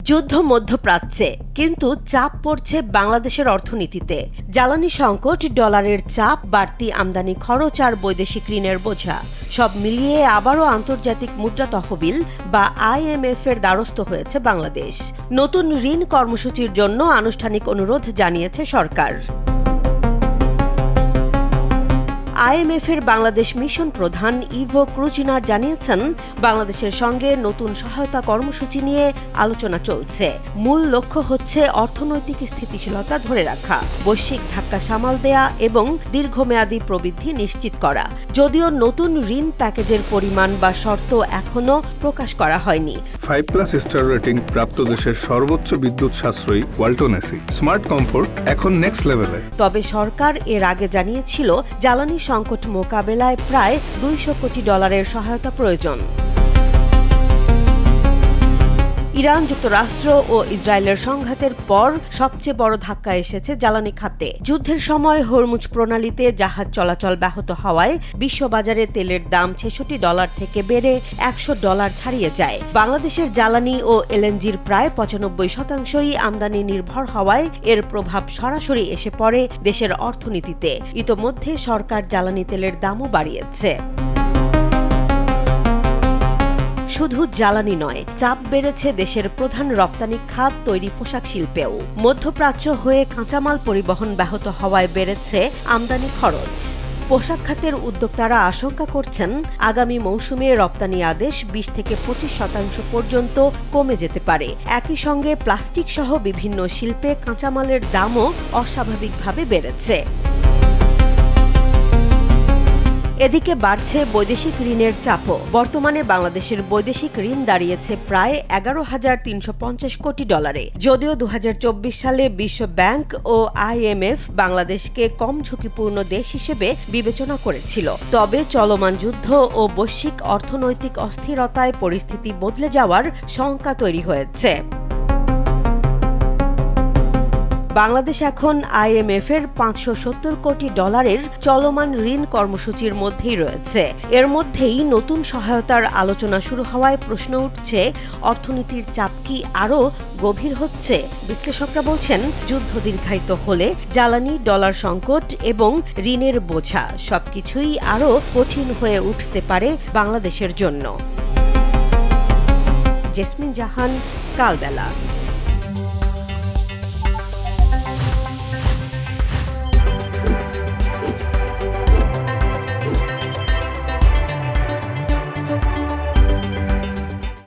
যুদ্ধ মধ্যপ্রাচ্যে, কিন্তু চাপ পড়ছে বাংলাদেশের অর্থনীতিতে। জ্বালানি সংকট, ডলারের চাপ, বাড়তি আমদানি খরচ আর বৈদেশিক ঋণের বোঝা সব মিলিয়ে আবারও আন্তর্জাতিক মুদ্রা তহবিল বা IMF এর দ্বারস্থ হয়েছে বাংলাদেশ। নতুন ঋণ কর্মসূচির জন্য আনুষ্ঠানিক অনুরোধ জানিয়েছে সরকার। IMF এর বাংলাদেশ মিশন প্রধান ইভো ক্রুজিনার জানিয়েছেন, বাংলাদেশের সঙ্গে নতুন সহায়তা কর্মসূচি নিয়ে আলোচনা চলছে। মূল লক্ষ্য হচ্ছে অর্থনৈতিক স্থিতিশীলতা ধরে রাখা, বৈশ্বিক ধাক্কা সামাল দেয়া এবং দীর্ঘমেয়াদী প্রবৃদ্ধি নিশ্চিত করা। যদিও নতুন ঋণ প্যাকেজের পরিমাণ বা শর্ত এখনো প্রকাশ করা হয়নি। 5+ স্টার রেটিং প্রাপ্ত দেশের সর্বোচ্চ বিদ্যুৎ সাশ্রয়ী ওয়ালটন এসি স্মার্ট কমফোর্ট এখন নেক্সট লেভেলে। তবে সরকার এর আগে জানিয়েছিল, জ্বালানি সংকট মোকাবেলায় প্রায় $200 কোটি সহায়তা প্রয়োজন। ইরান, যুক্তরাষ্ট্র ও ইসরায়েলের সংঘাতের পর সবচেয়ে বড় ধাক্কা এসেছে জ্বালানি খাতে। যুদ্ধের সময় হরমুজ প্রণালীতে জাহাজ চলাচল ব্যাহত হওয়ায় বিশ্ববাজারে তেলের দাম $66 থেকে বেড়ে $100 ছাড়িয়ে যায়। বাংলাদেশের জ্বালানি ও LNGর প্রায় 95%ই আমদানি নির্ভর হওয়ায় এর প্রভাব সরাসরি এসে পড়ে দেশের অর্থনীতিতে। ইতোমধ্যে সরকার জ্বালানি তেলের দামও বাড়িয়েছে। শুধু জ্বালানি নয়, চাপ বেড়েছে দেশের প্রধান রপ্তানি খাত তৈরি পোশাক শিল্পেও। মধ্যপ্রাচ্য হয়ে কাঁচামাল পরিবহন ব্যাহত হওয়ায় বেড়েছে আমদানি খরচ। পোশাক খাতের উদ্যোক্তারা আশঙ্কা করছেন, আগামী মৌসুমে রপ্তানি আদেশ 20 থেকে 25% পর্যন্ত কমে যেতে পারে। একই সঙ্গে প্লাস্টিক সহ বিভিন্ন শিল্পে কাঁচামালের দামও অস্বাভাবিকভাবে বেড়েছে। এদিকে বাড়ছে বৈদেশিক ঋণের চাপও। বর্তমানে বাংলাদেশের বৈদেশিক ঋণ দাঁড়িয়েছে প্রায় $11,350 কোটি। যদিও 2024 সালে বিশ্ব ব্যাংক ও IMF বাংলাদেশকে কম ঝুঁকিপূর্ণ দেশ হিসেবে বিবেচনা করেছিল। তবে চলমান যুদ্ধ ও বৈশ্বিক অর্থনৈতিক অস্থিরতায় পরিস্থিতি বদলে যাওয়ার শঙ্কা তৈরি হয়েছে। বাংলাদেশ এখন IMF এর $570 কোটি চলমান ঋণ কর্মসূচির মধ্যেই রয়েছে। এর মধ্যেই নতুন সহায়তার আলোচনা শুরু হওয়ায় প্রশ্ন উঠছে, অর্থনীতির চাপ কি আরও গভীর হচ্ছে? বিশ্লেষকরা বলছেন, যুদ্ধ দীর্ঘায়িত হলে জ্বালানি, ডলার সংকট এবং ঋণের বোঝা সবকিছুই আরও কঠিন হয়ে উঠতে পারে বাংলাদেশের জন্য। জেসমিন জাহান, কালবেলা।